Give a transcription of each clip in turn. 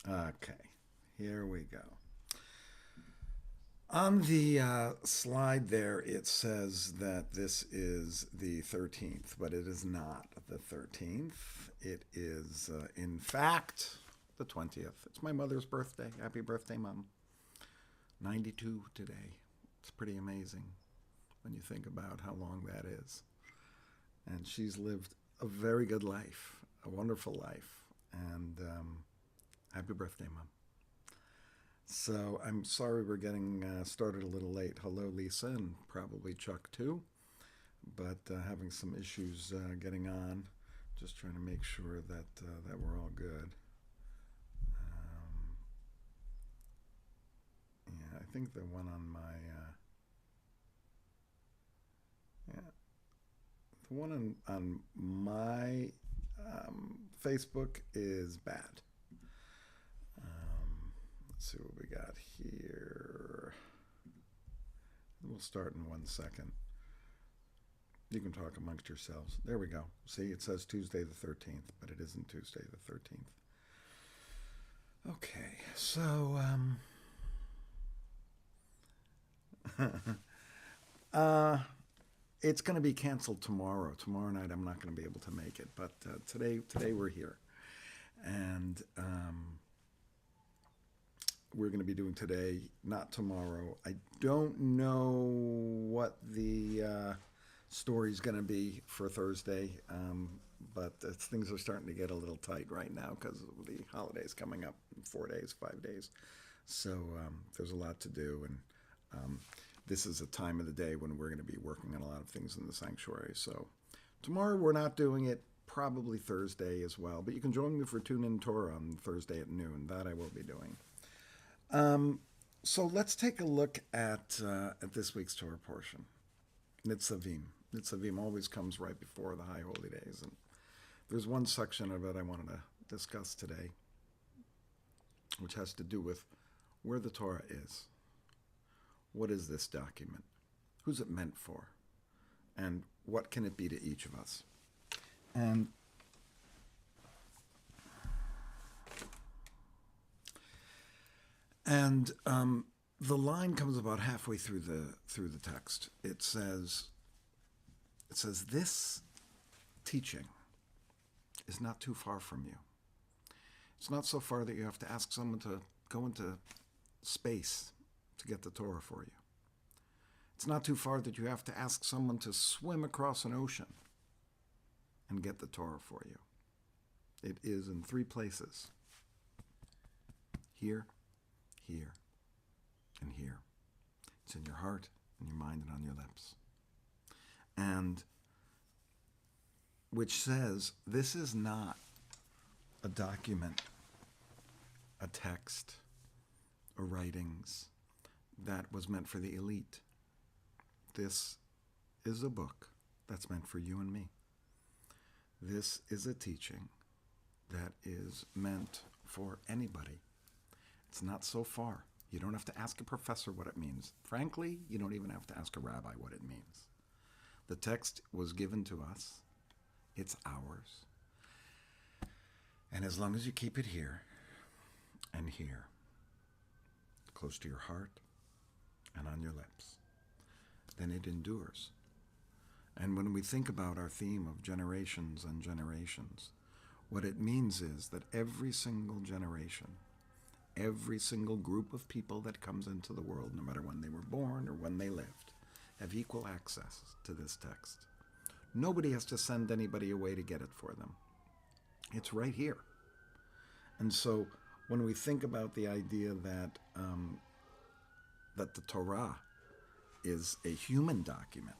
Okay, here we go. On the slide there, it says that this is the 13th, but it is not the 13th. It is, in fact, the 20th. It's my mother's birthday. Happy birthday, Mom. 92 today. It's pretty amazing when you think about how long that is. And she's lived a very good life, a wonderful life. And happy birthday, Mom. So I'm sorry we're getting started a little late. Hello, Lisa, and probably Chuck too. But having some issues getting on. Just trying to make sure that we're all good. Yeah, I think the one on my yeah, the one on my Facebook is bad. Let's see what we got here. We'll start in 1 second. You can talk amongst yourselves. There we go. See, it says Tuesday the 13th, but it isn't Tuesday the 13th. Okay, so it's going to be canceled tomorrow. Tomorrow night, I'm not going to be able to make it, but today we're here, and we're going to be doing today, not tomorrow. I don't know what the story's going to be for Thursday, but things are starting to get a little tight right now because of the holidays coming up in 4 days, 5 days. So there's a lot to do, and this is a time of the day when we're going to be working on a lot of things in the sanctuary. So tomorrow we're not doing it, probably Thursday as well, but you can join me for Tune In Torah on Thursday at noon. That I will be doing. So let's take a look at this week's Torah portion. Nitzavim. Nitzavim always comes right before the High Holy Days, and there's one section of it I wanted to discuss today, which has to do with where the Torah is. What is this document? Who's it meant for? And what can it be to each of us? And the line comes about halfway through the text. It says this teaching is not too far from you. It's not so far that you have to ask someone to go into space to get the Torah for you. It's not too far that you have to ask someone to swim across an ocean and get the Torah for you. It is in 3 places. Here, here, and here. It's in your heart, in your mind, and on your lips. And which says this is not a document, a text, or writings that was meant for the elite. This is a book that's meant for you and me. This is a teaching that is meant for anybody. It's not so far. You don't have to ask a professor what it means. Frankly, you don't even have to ask a rabbi what it means. The text was given to us. It's ours. And as long as you keep it here and here, close to your heart and on your lips, then it endures. And when we think about our theme of generations and generations, what it means is that every single generation, every single group of people that comes into the world, no matter when they were born or when they lived, have equal access to this text. Nobody has to send anybody away to get it for them. It's right here. And so when we think about the idea that the Torah is a human document,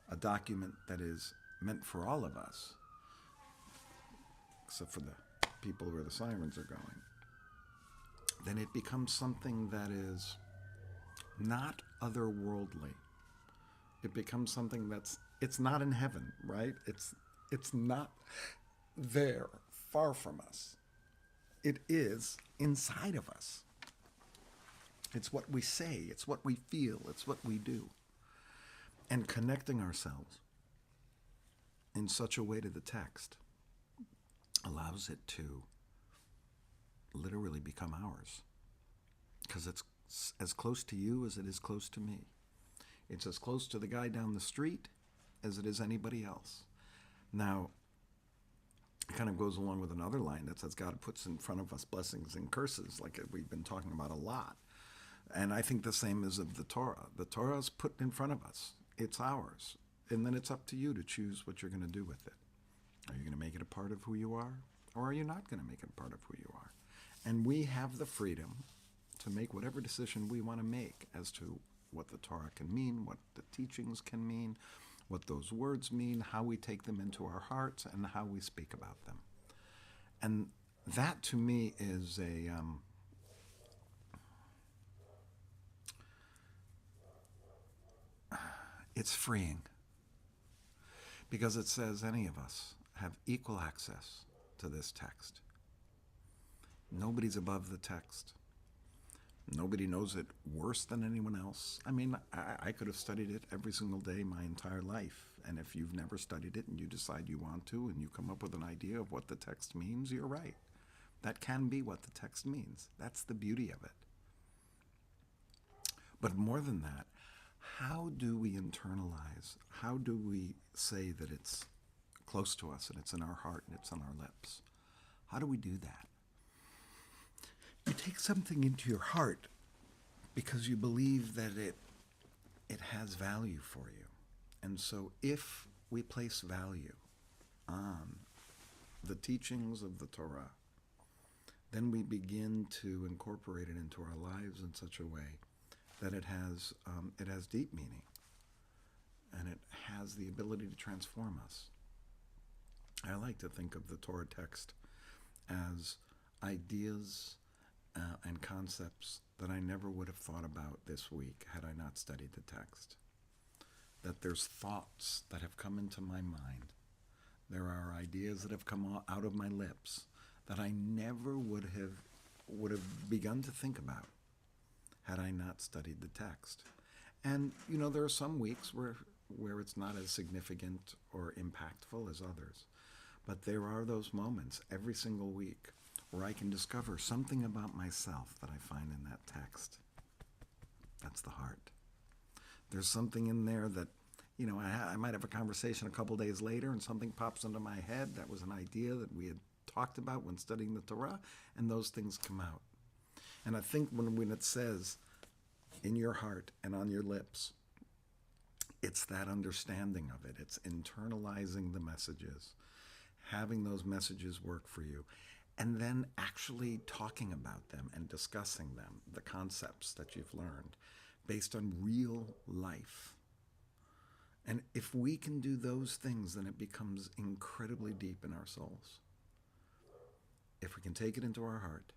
a document that is meant for all of us, except for the people where the sirens are going, then it becomes something that is not otherworldly. It becomes something it's not in heaven, right? It's not there, far from us. It is inside of us. It's what we say, it's what we feel, it's what we do. And connecting ourselves in such a way to the text allows it to literally become ours, because it's as close to you as it is close to me. It's as close to the guy down the street as it is anybody else. Now, it kind of goes along with another line that says God puts in front of us blessings and curses, like we've been talking about a lot. And I think the same is of the Torah. The Torah is put in front of us. It's ours. And then it's up to you to choose what you're going to do with it. Are you going to make it a part of who you are? Or are you not going to make it a part of who you are? And we have the freedom to make whatever decision we want to make as to what the Torah can mean, what the teachings can mean, what those words mean, how we take them into our hearts, and how we speak about them. And that, to me, is it's freeing, because it says any of us have equal access to this text. Nobody's above the text. Nobody knows it worse than anyone else. I mean, I could have studied it every single day my entire life. And if you've never studied it and you decide you want to and you come up with an idea of what the text means, you're right. That can be what the text means. That's the beauty of it. But more than that, how do we internalize? How do we say that it's close to us and it's in our heart and it's on our lips? How do we do that? You take something into your heart because you believe that it has value for you. And so if we place value on the teachings of the Torah, then we begin to incorporate it into our lives in such a way that it has deep meaning, and it has the ability to transform us. I like to think of the Torah text as ideas and concepts that I never would have thought about this week had I not studied the text. That there's thoughts that have come into my mind. There are ideas that have come out of my lips that I never would have begun to think about had I not studied the text. And, you know, there are some weeks where it's not as significant or impactful as others. But there are those moments every single week where I can discover something about myself that I find in that text. That's the heart. There's something in there that, you know, I might have a conversation a couple days later and something pops into my head that was an idea that we had talked about when studying the Torah, and those things come out. And I think when it says in your heart and on your lips, it's that understanding of it. It's internalizing the messages, having those messages work for you, and then actually talking about them and discussing them, the concepts that you've learned, based on real life. And if we can do those things, then it becomes incredibly deep in our souls. If we can take it into our heart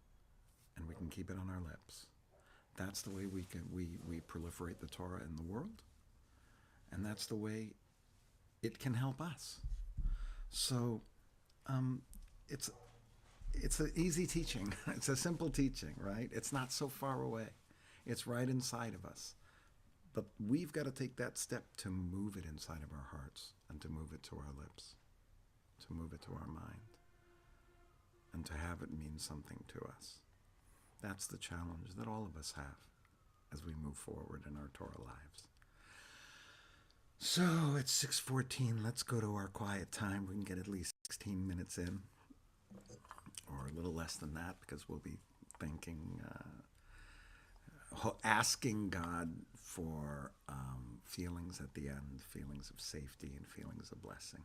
and we can keep it on our lips, that's the way we proliferate the Torah in the world, and that's the way it can help us. So it's an easy teaching. It's a simple teaching, right? It's not so far away. It's right inside of us. But we've got to take that step to move it inside of our hearts and to move it to our lips, to move it to our mind, and to have it mean something to us. That's the challenge that all of us have as we move forward in our Torah lives. So it's 6:14. Let's go to our quiet time. We can get at least 16 minutes in, or a little less than that, because we'll be thinking, asking God for feelings at the end, feelings of safety and feelings of blessing.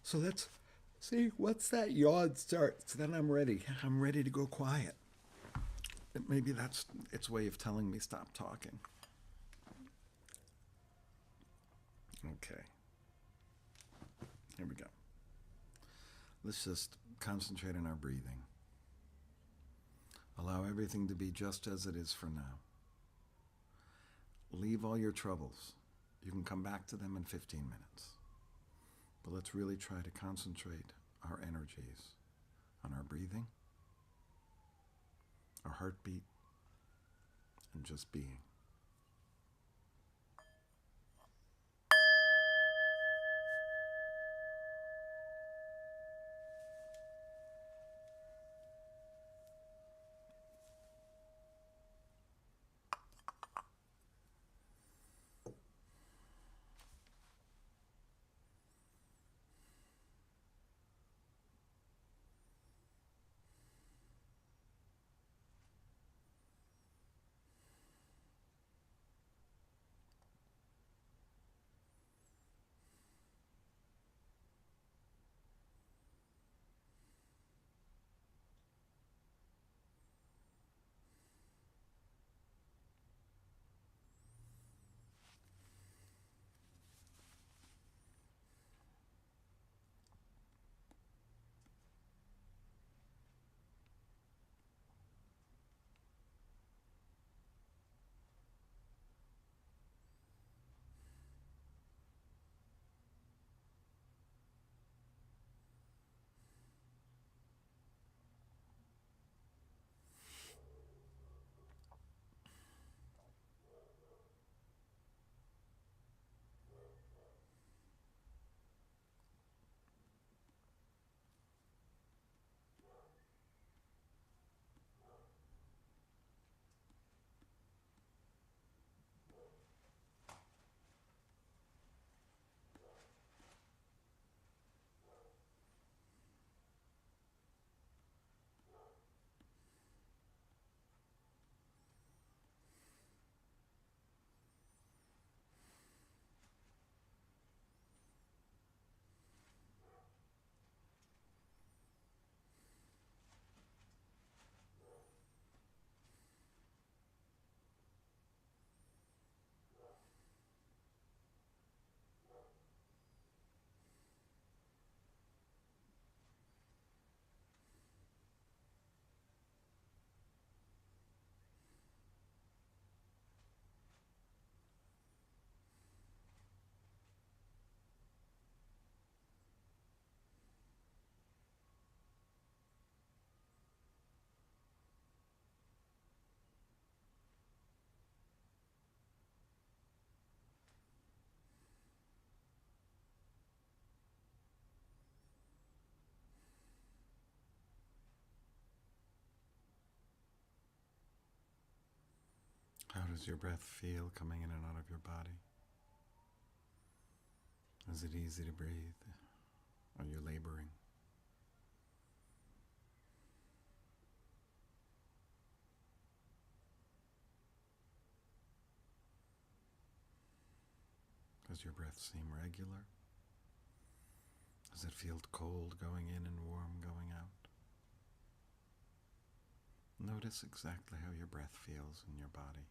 So let's see, once that yawn starts, then I'm ready. I'm ready to go quiet. Maybe that's its way of telling me stop talking. Okay. Here we go. Let's just concentrate on our breathing. Allow everything to be just as it is for now. Leave all your troubles. You can come back to them in 15 minutes. But let's really try to concentrate our energies on our breathing, our heartbeat, and just being. How does your breath feel coming in and out of your body? Is it easy to breathe? Are you laboring? Does your breath seem regular? Does it feel cold going in and warm going out? Notice exactly how your breath feels in your body.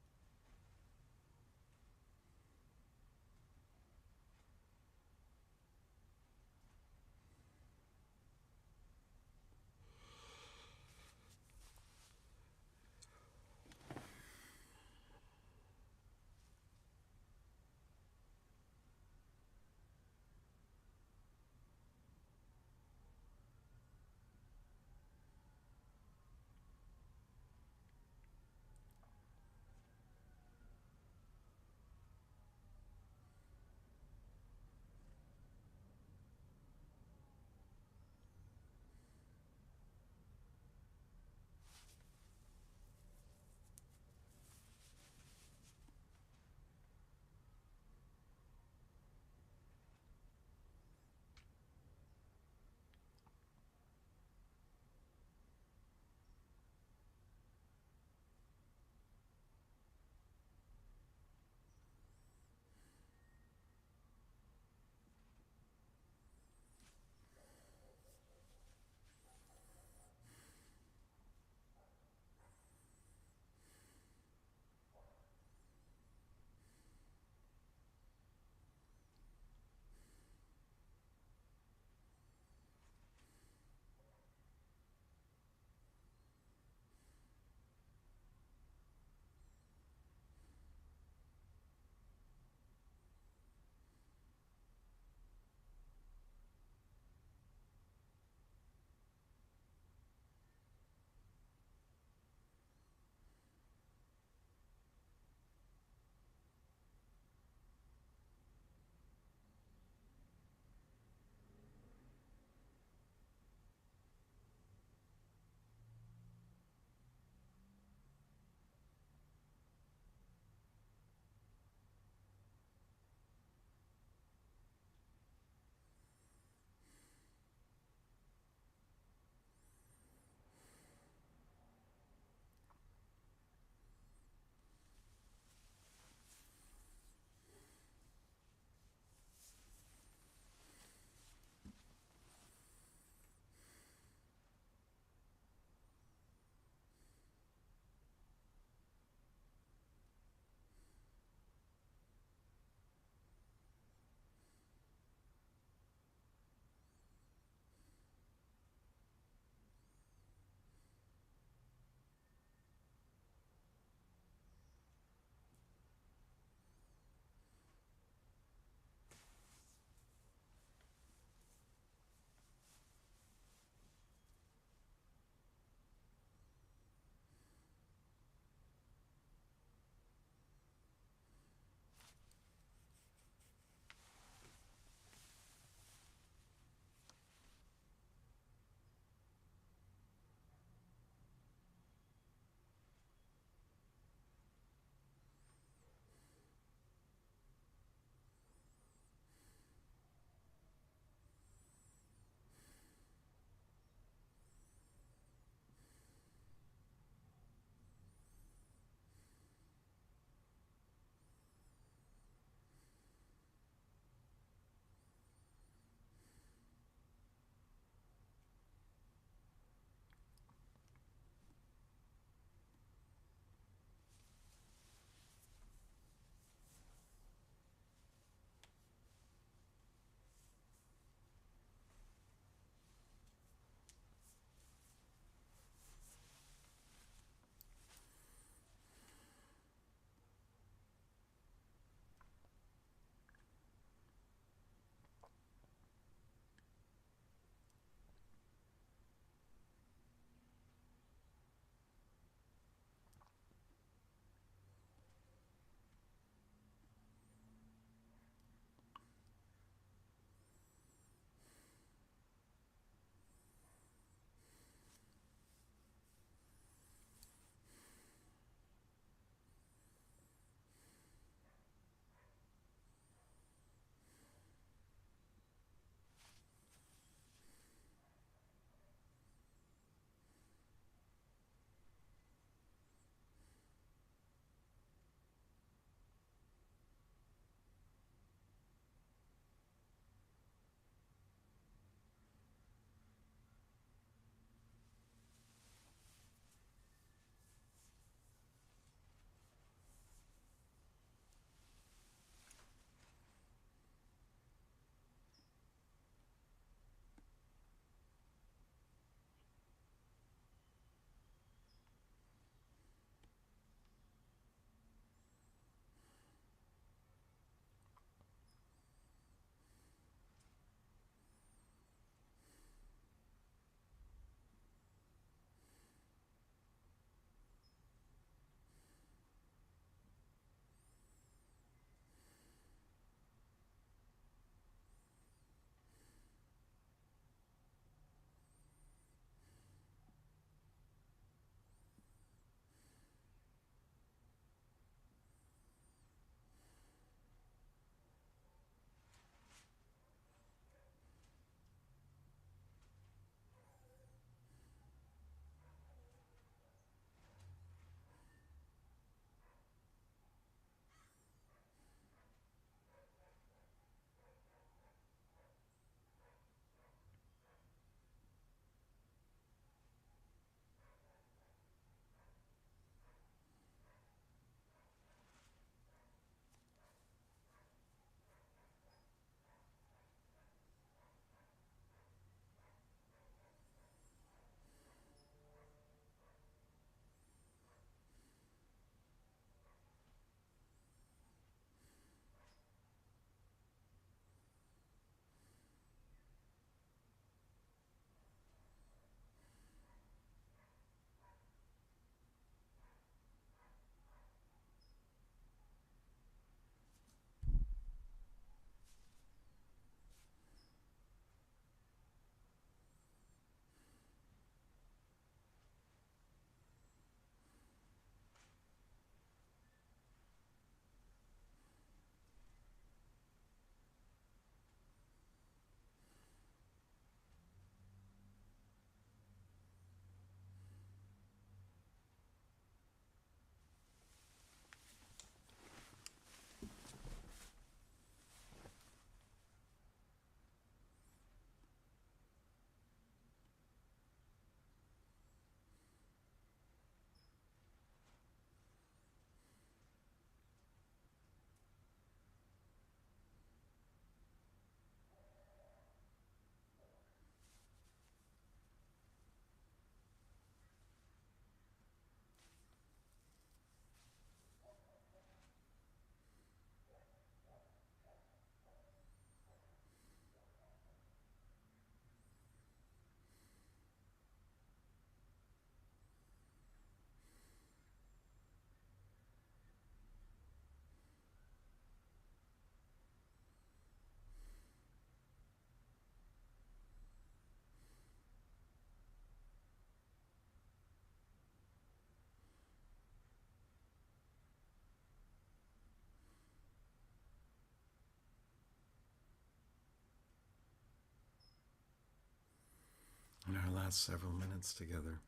last several minutes together,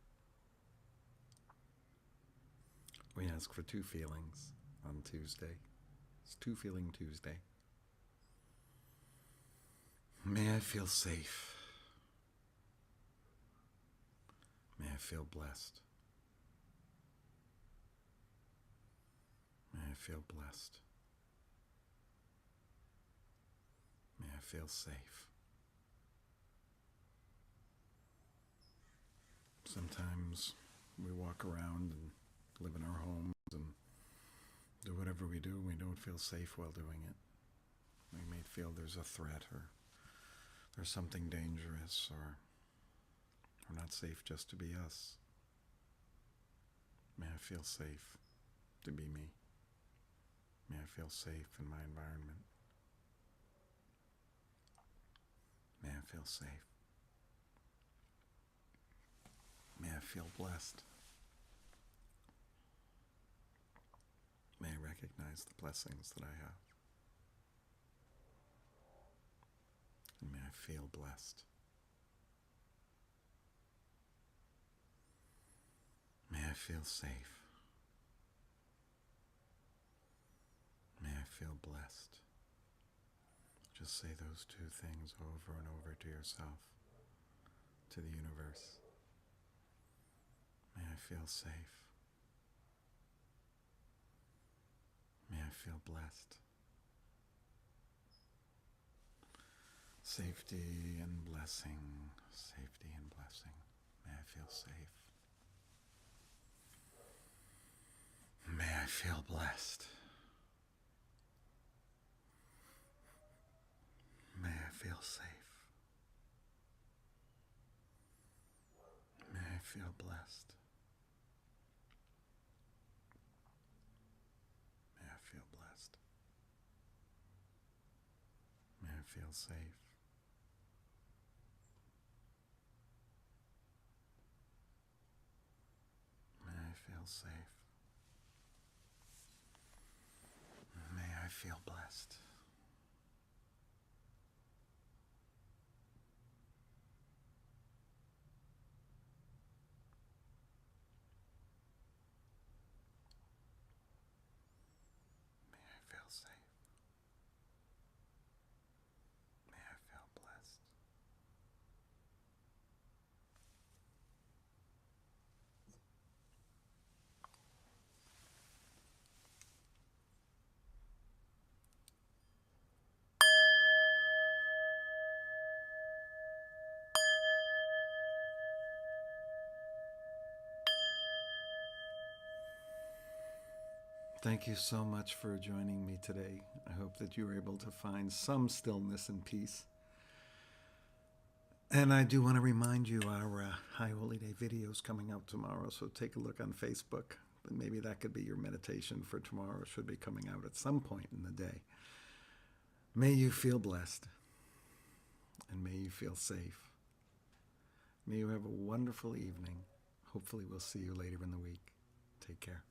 we ask for two feelings on Tuesday. It's Two Feeling Tuesday. May I feel safe. May I feel blessed. May I feel blessed. May I feel safe. Sometimes we walk around and live in our homes and do whatever we do. We don't feel safe while doing it. We may feel there's a threat, or there's something dangerous, or we're not safe just to be us. May I feel safe to be me. May I feel safe in my environment. May I feel safe. May I feel blessed. May I recognize the blessings that I have. And may I feel blessed. May I feel safe. May I feel blessed. Just say those two things over and over to yourself, to the universe. May I feel safe. May I feel blessed. Safety and blessing, safety and blessing. May I feel safe. May I feel blessed. May I feel safe. May I feel blessed. May I feel blessed. May I feel safe. May I feel safe. May I feel blessed. May I feel safe. May I feel blessed. Thank you so much for joining me today. I hope that you were able to find some stillness and peace. And I do want to remind you our High Holy Day video is coming out tomorrow, so take a look on Facebook. And maybe that could be your meditation for tomorrow. It should be coming out at some point in the day. May you feel blessed, and may you feel safe. May you have a wonderful evening. Hopefully we'll see you later in the week. Take care.